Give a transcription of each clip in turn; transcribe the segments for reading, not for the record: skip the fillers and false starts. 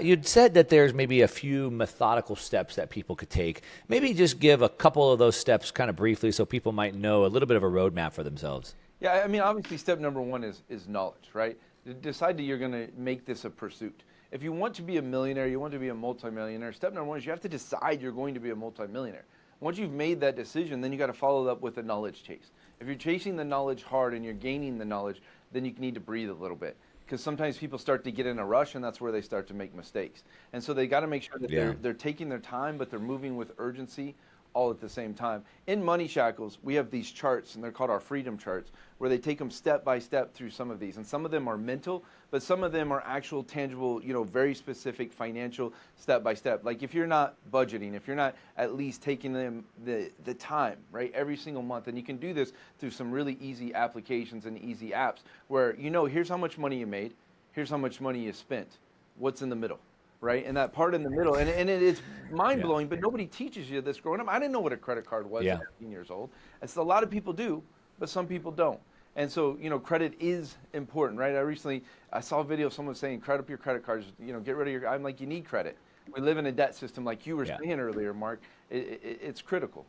You'd said that there's maybe a few methodical steps that people could take. Maybe just give a couple of those steps kind of briefly so people might know a little bit of a roadmap for themselves. Yeah, I mean, obviously, step number one is knowledge, right? Decide that you're going to make this a pursuit. If you want to be a millionaire, you want to be a multimillionaire, step number one is you have to decide you're going to be a multimillionaire. Once you've made that decision, then you got to follow it up with a knowledge chase. If you're chasing the knowledge hard and you're gaining the knowledge, then you need to breathe a little bit. Because sometimes people start to get in a rush, and that's where they start to make mistakes. And so they got to make sure that they're taking their time, but they're moving with urgency all at the same time. In Money Shackles, we have these charts, and they're called our freedom charts, where they take them step by step through some of these. And some of them are mental, but some of them are actual, tangible, very specific financial step by step. Like if you're not budgeting, if you're not at least taking them the time, right, every single month, and you can do this through some really easy applications and easy apps where, here's how much money you made, here's how much money you spent, what's in the middle. Right, and that part in the middle, and it's mind-blowing, but nobody teaches you this growing up. I didn't know what a credit card was at 18 years old. And so a lot of people do, but some people don't. And so, credit is important, right? I saw a video of someone saying, credit up your credit cards, get rid of your, I'm like, you need credit. We live in a debt system like you were saying earlier, Mark. It's critical.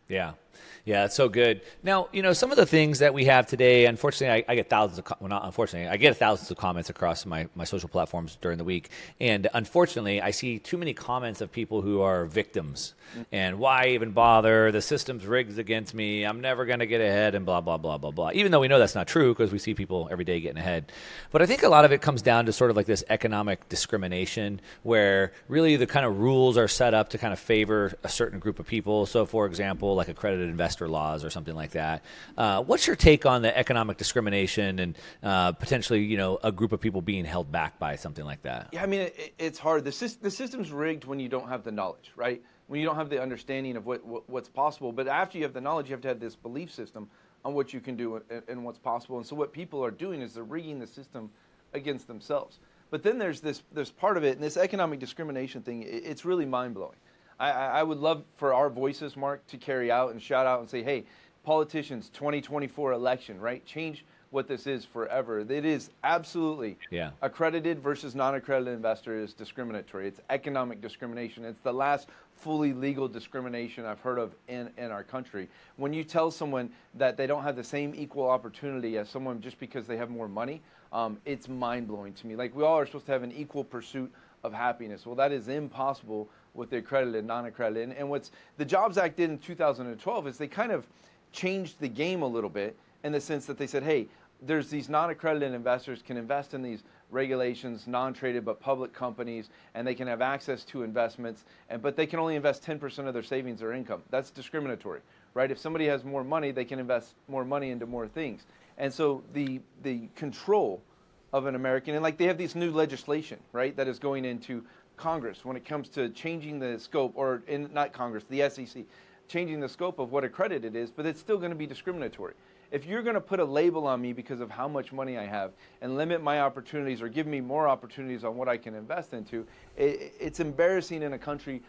Yeah. Yeah, it's so good. Now, some of the things that we have today, unfortunately, I get thousands of, well, not unfortunately, I get thousands of comments across my social platforms during the week. And unfortunately, I see too many comments of people who are victims. And why even bother? The system's rigged against me. I'm never going to get ahead and blah, blah, blah, blah, blah. Even though we know that's not true because we see people every day getting ahead. But I think a lot of it comes down to sort of like this economic discrimination where really the kind of rules are set up to kind of favor a certain group of people. So, for example, like accredited investor laws or something like that. What's your take on the economic discrimination and potentially, a group of people being held back by something like that? Yeah, I mean, it's hard. The system's rigged when you don't have the knowledge, right? When you don't have the understanding of what's possible. But after you have the knowledge, you have to have this belief system on what you can do and what's possible. And so what people are doing is they're rigging the system against themselves. But then there's part of it, and this economic discrimination thing, it's really mind-blowing. I would love for our voices, Mark, to carry out and shout out and say, hey, politicians, 2024 election, right? Change what this is forever. It is absolutely accredited versus non-accredited investor is discriminatory. It's economic discrimination. It's the last fully legal discrimination I've heard of in our country. When you tell someone that they don't have the same equal opportunity as someone just because they have more money, it's mind-blowing to me. Like we all are supposed to have an equal pursuit of happiness. Well, that is impossible with the accredited, non-accredited. And what's the Jobs Act did in 2012 is they kind of changed the game a little bit in the sense that they said, hey, there's these non-accredited investors can invest in these regulations, non-traded but public companies, and they can have access to investments, but they can only invest 10% of their savings or income. That's discriminatory, right? If somebody has more money, they can invest more money into more things. And so the control of an American, and like they have this new legislation, right, that is going into Congress when it comes to changing the scope, or not Congress, the SEC, changing the scope of what accredited is, but it's still going to be discriminatory. If you're going to put a label on me because of how much money I have and limit my opportunities or give me more opportunities on what I can invest into, it's embarrassing in a country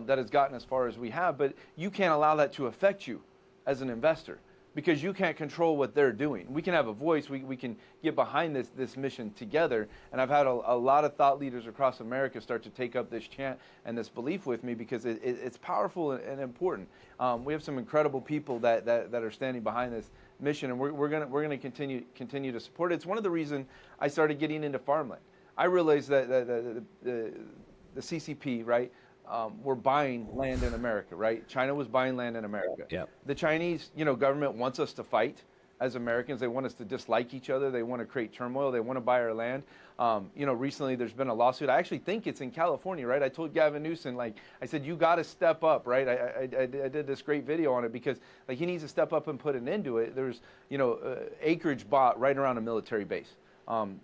that has gotten as far as we have, but you can't allow that to affect you as an investor, because you can't control what they're doing. We can have a voice, we can get behind this mission together, and I've had a lot of thought leaders across America start to take up this chant and this belief with me because it's powerful and important. We have some incredible people that are standing behind this mission, and we're gonna continue to support it. It's one of the reasons I started getting into farmland. I realized that the CCP, right, were buying land in America, right? China was buying land in America. Yep. The Chinese, government wants us to fight as Americans. They want us to dislike each other. They want to create turmoil. They want to buy our land. Recently there's been a lawsuit. I actually think it's in California, right? I told Gavin Newsom, I said, you got to step up, right? I did this great video on it because he needs to step up and put an end to it. There's, acreage bought right around a military base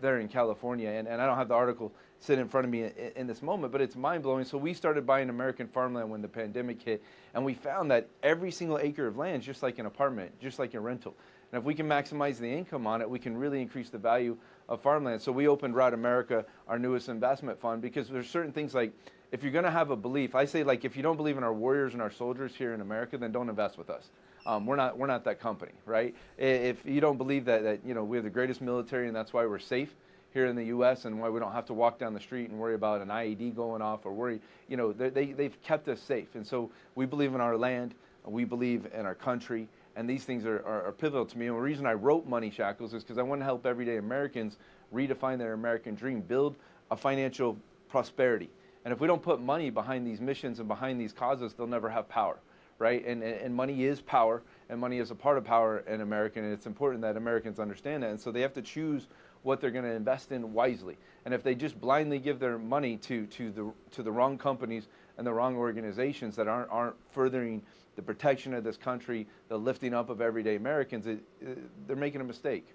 there in California. And I don't have the article sitting in front of me in this moment, but it's mind-blowing. So we started buying American farmland when the pandemic hit, and we found that every single acre of land is just like an apartment, just like a rental. And if we can maximize the income on it, we can really increase the value of farmland. So we opened Rad America, our newest investment fund, because there's certain things like, if you're going to have a belief, I say, if you don't believe in our warriors and our soldiers here in America, then don't invest with us. We're not that company, right? If you don't believe that we have the greatest military and that's why we're safe here in the U.S. and why we don't have to walk down the street and worry about an IED going off or worry, they've kept us safe. And so we believe in our land, we believe in our country, and these things are pivotal to me. And the reason I wrote Money Shackles is because I want to help everyday Americans redefine their American dream, build a financial prosperity. And if we don't put money behind these missions and behind these causes, they'll never have power, right? And money is power, and money is a part of power in America, and it's important that Americans understand that. And so they have to choose what they're going to invest in wisely. And if they just blindly give their money to the wrong companies and the wrong organizations that aren't furthering the protection of this country, the lifting up of everyday Americans, they're making a mistake.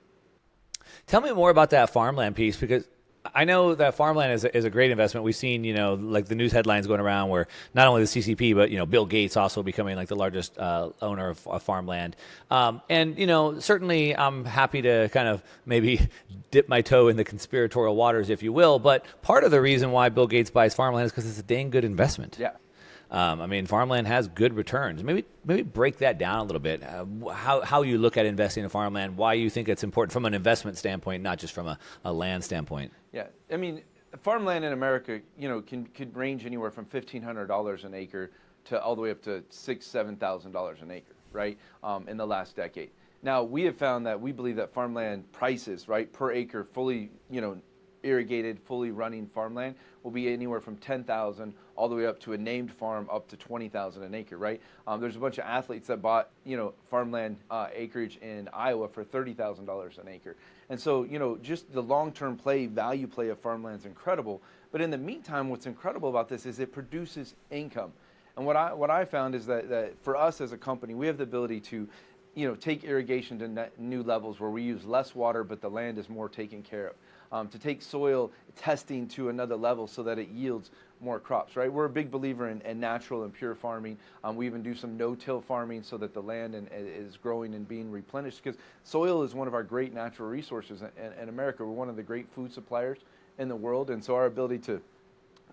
Tell me more about that farmland piece, because I know that farmland is a great investment. We've seen, like the news headlines going around where not only the CCP, but, Bill Gates also becoming like the largest owner of farmland. And certainly I'm happy to kind of maybe dip my toe in the conspiratorial waters, if you will. But part of the reason why Bill Gates buys farmland is because it's a dang good investment. Yeah. Farmland has good returns. Maybe break that down a little bit. How you look at investing in farmland, why you think it's important from an investment standpoint, not just from a land standpoint. Yeah, farmland in America, could range anywhere from $1,500 an acre to all the way up to $6,000-$7,000 an acre, right? In the last decade. Now we have found that we believe that farmland prices, right, per acre, fully, irrigated, fully running farmland will be anywhere from $10,000 all the way up to a named farm up to $20,000 an acre, right? There's a bunch of athletes that bought, farmland acreage in Iowa for $30,000 an acre. And so, just the long-term value play of farmland is incredible. But in the meantime, what's incredible about this is it produces income. And what I found is that for us as a company, we have the ability to take irrigation to new levels where we use less water, but the land is more taken care of. To take soil testing to another level so that it yields more crops, right? We're a big believer in natural and pure farming. We even do some no-till farming so that the land is growing and being replenished, because soil is one of our great natural resources in America. We're one of the great food suppliers in the world, and so our ability to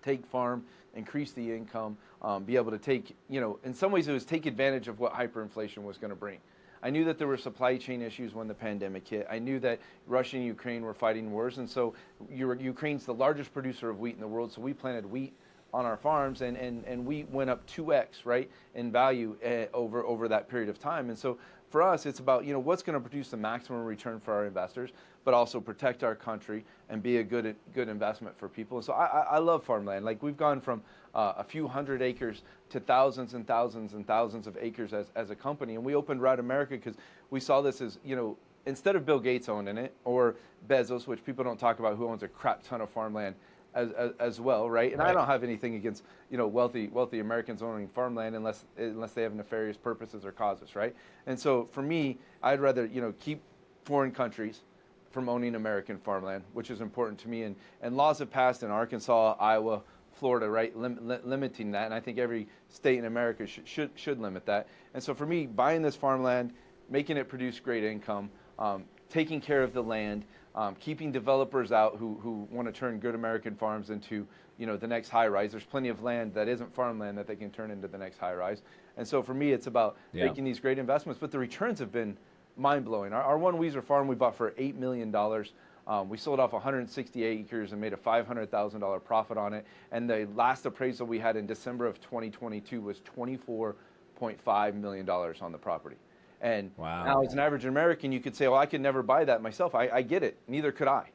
take farm, increase the income, be able to take, in some ways it was take advantage of what hyperinflation was going to bring. I knew that there were supply chain issues when the pandemic hit. I knew that Russia and Ukraine were fighting wars, and so Ukraine's the largest producer of wheat in the world, so we planted wheat on our farms, and we went up 2x, right, in value over that period of time. And so for us, it's about, what's going to produce the maximum return for our investors, but also protect our country and be a good investment for people. And so I love farmland. Like, we've gone from a few hundred acres to thousands and thousands and thousands of acres as a company. And we opened Rad America because we saw this as, instead of Bill Gates owning it, or Bezos, which people don't talk about, who owns a crap ton of farmland as well, right? And right. I don't have anything against, wealthy Americans owning farmland unless they have nefarious purposes or causes, right? And so for me, I'd rather, keep foreign countries from owning American farmland, which is important to me. And laws have passed in Arkansas, Iowa, Florida, right, limiting that. And I think every state in America should limit that. And so for me, buying this farmland, making it produce great income, taking care of the land, keeping developers out who want to turn good American farms into, the next high rise. There's plenty of land that isn't farmland that they can turn into the next high rise. And so for me, it's about making these great investments. But the returns have been mind-blowing. Our one Weezer farm we bought for $8 million. We sold off 160 acres and made a $500,000 profit on it. And the last appraisal we had in December of 2022 was $24.5 million on the property. And wow. Now, as an average American, you could say, well, I could never buy that myself. I get it. Neither could I.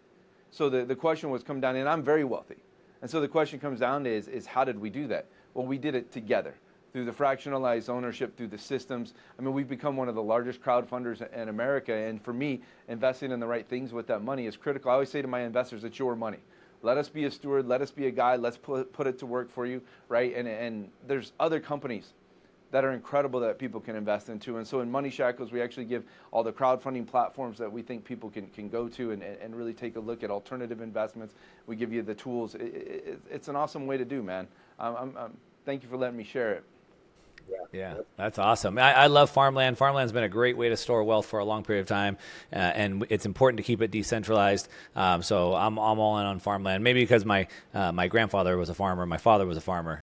So the question was come down, and I'm very wealthy. And so the question comes down to is how did we do that? Well, we did it together through the fractionalized ownership, through the systems. We've become one of the largest crowdfunders in America. And for me, investing in the right things with that money is critical. I always say to my investors, it's your money. Let us be a steward. Let us be a guide. Let's put it to work for you, right? And there's other companies that are incredible that people can invest into. And so in Money Shackles, we actually give all the crowdfunding platforms that we think people can go to and really take a look at alternative investments. We give you the tools. It's an awesome way to do, man. Thank you for letting me share it. Yeah, that's awesome. I love farmland. Farmland's been a great way to store wealth for a long period of time, and it's important to keep it decentralized. So I'm all in on farmland. Maybe because my grandfather was a farmer, my father was a farmer,